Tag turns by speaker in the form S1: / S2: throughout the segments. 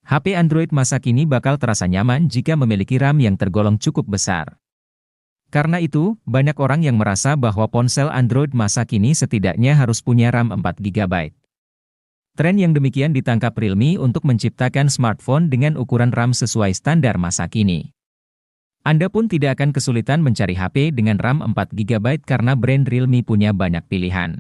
S1: HP Android masa kini bakal terasa nyaman jika memiliki RAM yang tergolong cukup besar. Karena itu, banyak orang yang merasa bahwa ponsel Android masa kini setidaknya harus punya RAM 4 GB. Tren yang demikian ditangkap Realme untuk menciptakan smartphone dengan ukuran RAM sesuai standar masa kini. Anda pun tidak akan kesulitan mencari HP dengan RAM 4 GB karena brand Realme punya banyak pilihan.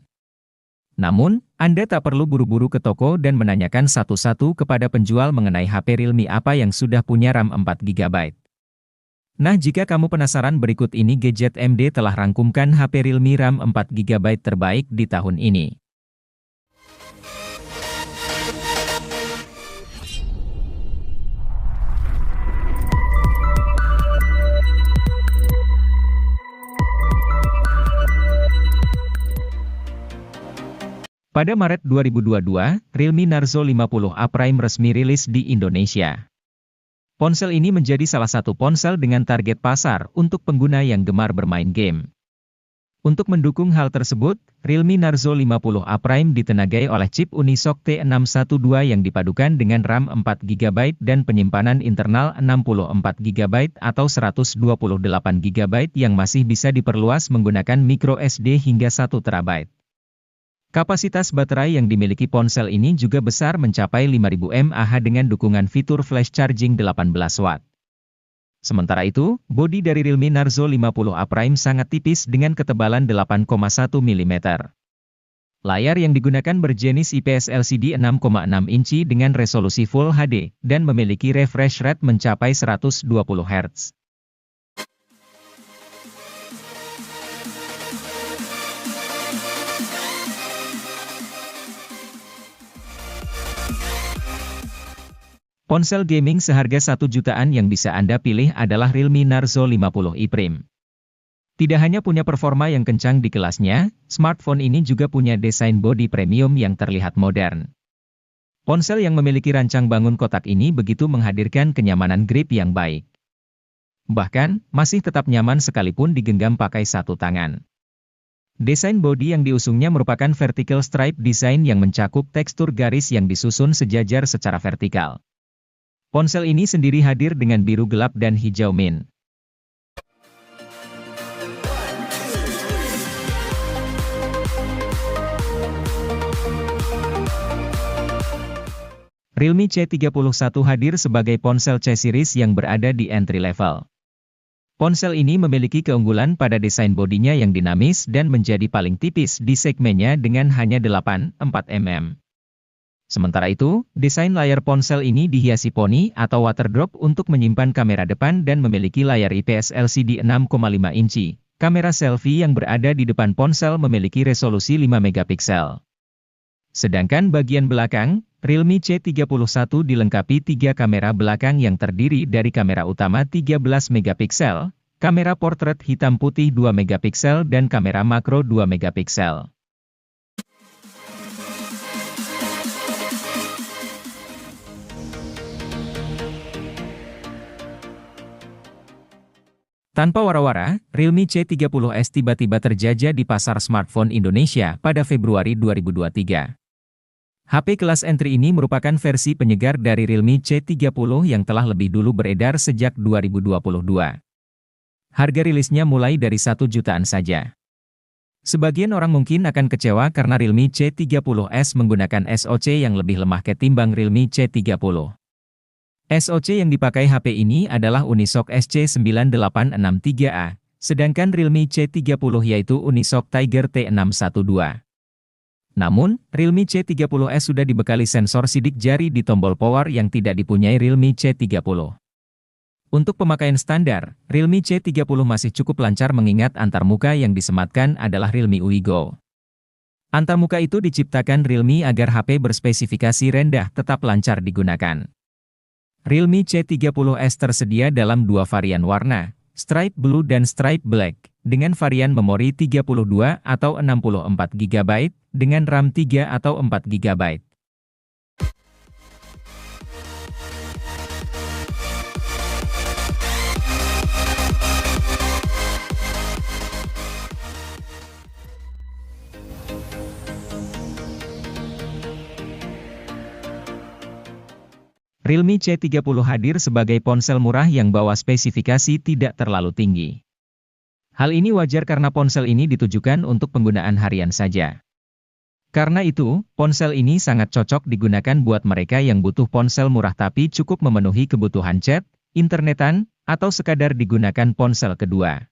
S1: Namun, Anda tak perlu buru-buru ke toko dan menanyakan satu-satu kepada penjual mengenai HP Realme apa yang sudah punya RAM 4 GB. Nah, jika kamu penasaran, berikut ini Gadget MD telah rangkumkan HP Realme RAM 4 GB terbaik di tahun ini. Pada Maret 2022, Realme Narzo 50A Prime resmi rilis di Indonesia. Ponsel ini menjadi salah satu ponsel dengan target pasar untuk pengguna yang gemar bermain game. Untuk mendukung hal tersebut, Realme Narzo 50A Prime ditenagai oleh chip Unisoc T612 yang dipadukan dengan RAM 4 GB dan penyimpanan internal 64 GB atau 128 GB yang masih bisa diperluas menggunakan micro SD hingga 1 TB. Kapasitas baterai yang dimiliki ponsel ini juga besar mencapai 5000 mAh dengan dukungan fitur flash charging 18 Watt. Sementara itu, bodi dari Realme Narzo 50A Prime sangat tipis dengan ketebalan 8,1 mm. Layar yang digunakan berjenis IPS LCD 6,6 inci dengan resolusi Full HD, dan memiliki refresh rate mencapai 120 Hz. Ponsel gaming seharga 1 jutaan yang bisa Anda pilih adalah Realme Narzo 50i Prime. Tidak hanya punya performa yang kencang di kelasnya, smartphone ini juga punya desain bodi premium yang terlihat modern. Ponsel yang memiliki rancang bangun kotak ini begitu menghadirkan kenyamanan grip yang baik. Bahkan, masih tetap nyaman sekalipun digenggam pakai satu tangan. Desain bodi yang diusungnya merupakan vertical stripe design yang mencakup tekstur garis yang disusun sejajar secara vertikal. Ponsel ini sendiri hadir dengan biru gelap dan hijau mint. Realme C31 hadir sebagai ponsel C-series yang berada di entry level. Ponsel ini memiliki keunggulan pada desain bodinya yang dinamis dan menjadi paling tipis di segmennya dengan hanya 8,4 mm. Sementara itu, desain layar ponsel ini dihiasi poni atau water drop untuk menyimpan kamera depan dan memiliki layar IPS LCD 6,5 inci. Kamera selfie yang berada di depan ponsel memiliki resolusi 5 megapiksel. Sedangkan bagian belakang, Realme C31 dilengkapi 3 kamera belakang yang terdiri dari kamera utama 13 megapiksel, kamera portrait hitam putih 2 megapiksel dan kamera makro 2 megapiksel. Tanpa wara-wara, Realme C30s tiba-tiba terjajah di pasar smartphone Indonesia pada Februari 2023. HP kelas entry ini merupakan versi penyegar dari Realme C30 yang telah lebih dulu beredar sejak 2022. Harga rilisnya mulai dari 1 jutaan saja. Sebagian orang mungkin akan kecewa karena Realme C30s menggunakan SoC yang lebih lemah ketimbang Realme C30. SoC yang dipakai HP ini adalah Unisoc SC9863A, sedangkan Realme C30 yaitu Unisoc Tiger T612. Namun, Realme C30s sudah dibekali sensor sidik jari di tombol power yang tidak dipunyai Realme C30. Untuk pemakaian standar, Realme C30 masih cukup lancar mengingat antarmuka yang disematkan adalah Realme UI Go. Antarmuka itu diciptakan Realme agar HP berspesifikasi rendah tetap lancar digunakan. Realme C30s tersedia dalam 2 varian warna, Stripe Blue dan Stripe Black, dengan varian memori 32 atau 64 GB, dengan RAM 3 atau 4 GB. Realme C30 hadir sebagai ponsel murah yang bawa spesifikasi tidak terlalu tinggi. Hal ini wajar karena ponsel ini ditujukan untuk penggunaan harian saja. Karena itu, ponsel ini sangat cocok digunakan buat mereka yang butuh ponsel murah tapi cukup memenuhi kebutuhan chat, internetan, atau sekadar digunakan ponsel kedua.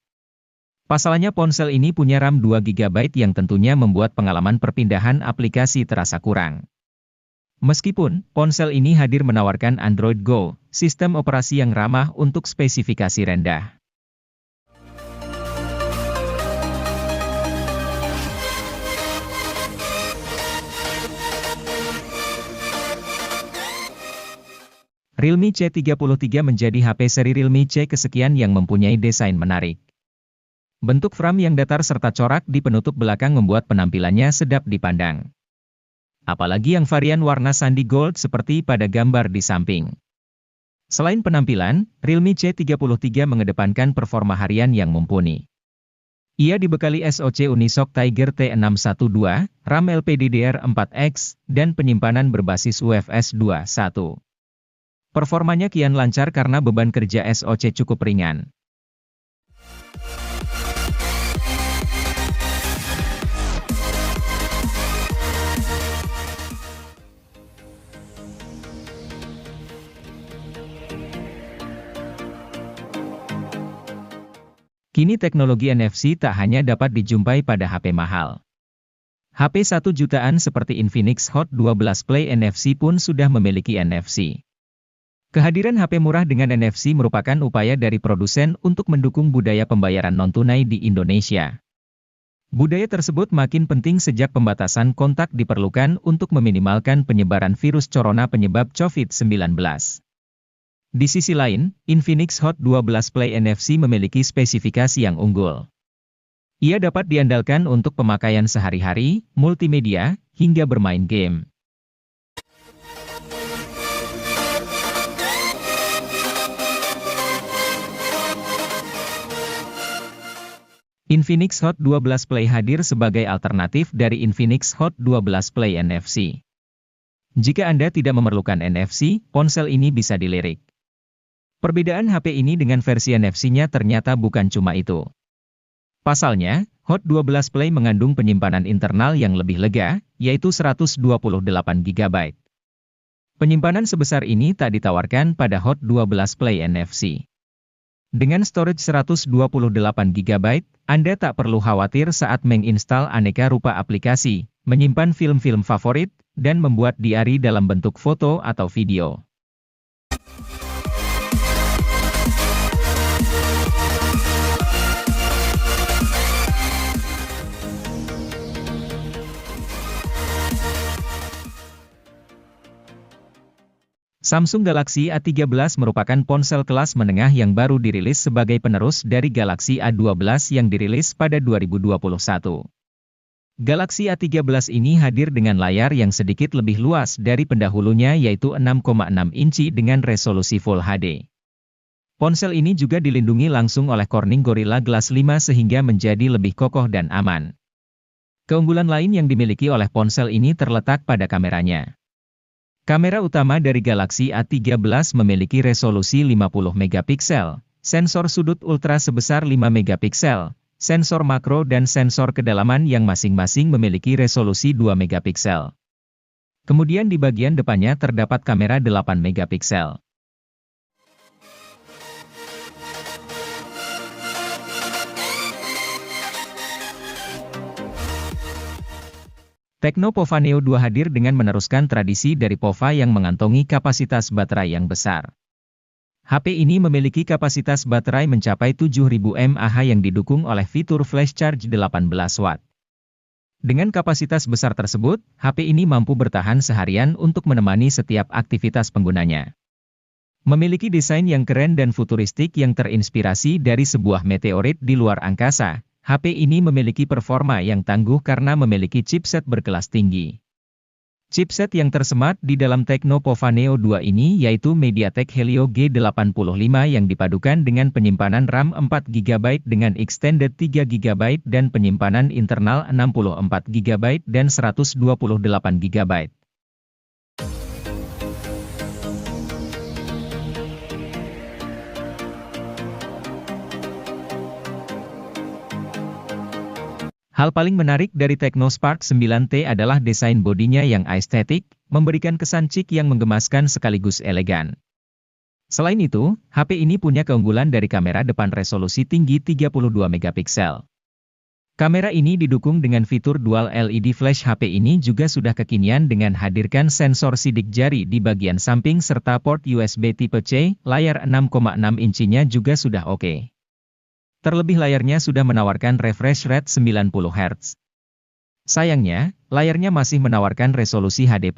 S1: Pasalnya ponsel ini punya RAM 2 GB yang tentunya membuat pengalaman perpindahan aplikasi terasa kurang. Meskipun, ponsel ini hadir menawarkan Android Go, sistem operasi yang ramah untuk spesifikasi rendah. Realme C33 menjadi HP seri Realme C kesekian yang mempunyai desain menarik. Bentuk frame yang datar serta corak di penutup belakang membuat penampilannya sedap dipandang. Apalagi yang varian warna sandi gold seperti pada gambar di samping. Selain penampilan, Realme C33 mengedepankan performa harian yang mumpuni. Ia dibekali SoC Unisoc Tiger T612, RAM LPDDR4X, dan penyimpanan berbasis UFS 2.1. Performanya kian lancar karena beban kerja SoC cukup ringan. Kini teknologi NFC tak hanya dapat dijumpai pada HP mahal. HP 1 jutaan seperti Infinix Hot 12 Play NFC pun sudah memiliki NFC. Kehadiran HP murah dengan NFC merupakan upaya dari produsen untuk mendukung budaya pembayaran non-tunai di Indonesia. Budaya tersebut makin penting sejak pembatasan kontak diperlukan untuk meminimalkan penyebaran virus corona penyebab COVID-19. Di sisi lain, Infinix Hot 12 Play NFC memiliki spesifikasi yang unggul. Ia dapat diandalkan untuk pemakaian sehari-hari, multimedia, hingga bermain game. Infinix Hot 12 Play hadir sebagai alternatif dari Infinix Hot 12 Play NFC. Jika Anda tidak memerlukan NFC, ponsel ini bisa dilirik. Perbedaan HP ini dengan versi NFC-nya ternyata bukan cuma itu. Pasalnya, Hot 12 Play mengandung penyimpanan internal yang lebih lega, yaitu 128 GB. Penyimpanan sebesar ini tak ditawarkan pada Hot 12 Play NFC. Dengan storage 128 GB, Anda tak perlu khawatir saat menginstal aneka rupa aplikasi, menyimpan film-film favorit, dan membuat diari dalam bentuk foto atau video. Samsung Galaxy A13 merupakan ponsel kelas menengah yang baru dirilis sebagai penerus dari Galaxy A12 yang dirilis pada 2021. Galaxy A13 ini hadir dengan layar yang sedikit lebih luas dari pendahulunya yaitu 6,6 inci dengan resolusi Full HD. Ponsel ini juga dilindungi langsung oleh Corning Gorilla Glass 5 sehingga menjadi lebih kokoh dan aman. Keunggulan lain yang dimiliki oleh ponsel ini terletak pada kameranya. Kamera utama dari Galaxy A13 memiliki resolusi 50 megapiksel, sensor sudut ultra sebesar 5 megapiksel, sensor makro dan sensor kedalaman yang masing-masing memiliki resolusi 2 megapiksel. Kemudian di bagian depannya terdapat kamera 8 megapiksel. Tecno Pova Neo 2 hadir dengan meneruskan tradisi dari Pova yang mengantongi kapasitas baterai yang besar. HP ini memiliki kapasitas baterai mencapai 7000 mAh yang didukung oleh fitur flash charge 18 watt. Dengan kapasitas besar tersebut, HP ini mampu bertahan seharian untuk menemani setiap aktivitas penggunanya. Memiliki desain yang keren dan futuristik yang terinspirasi dari sebuah meteorit di luar angkasa, HP ini memiliki performa yang tangguh karena memiliki chipset berkelas tinggi. Chipset yang tersemat di dalam Tecno Pova Neo 2 ini yaitu MediaTek Helio G85 yang dipadukan dengan penyimpanan RAM 4GB dengan extended 3GB dan penyimpanan internal 64GB dan 128GB. Hal paling menarik dari Tecno Spark 9T adalah desain bodinya yang estetik, memberikan kesan chic yang menggemaskan sekaligus elegan. Selain itu, HP ini punya keunggulan dari kamera depan resolusi tinggi 32 megapiksel. Kamera ini didukung dengan fitur dual LED flash. HP ini juga sudah kekinian dengan hadirkan sensor sidik jari di bagian samping serta port USB tipe C, layar 6,6 inchinya juga sudah oke. Terlebih layarnya sudah menawarkan refresh rate 90 Hz. Sayangnya, layarnya masih menawarkan resolusi HD+.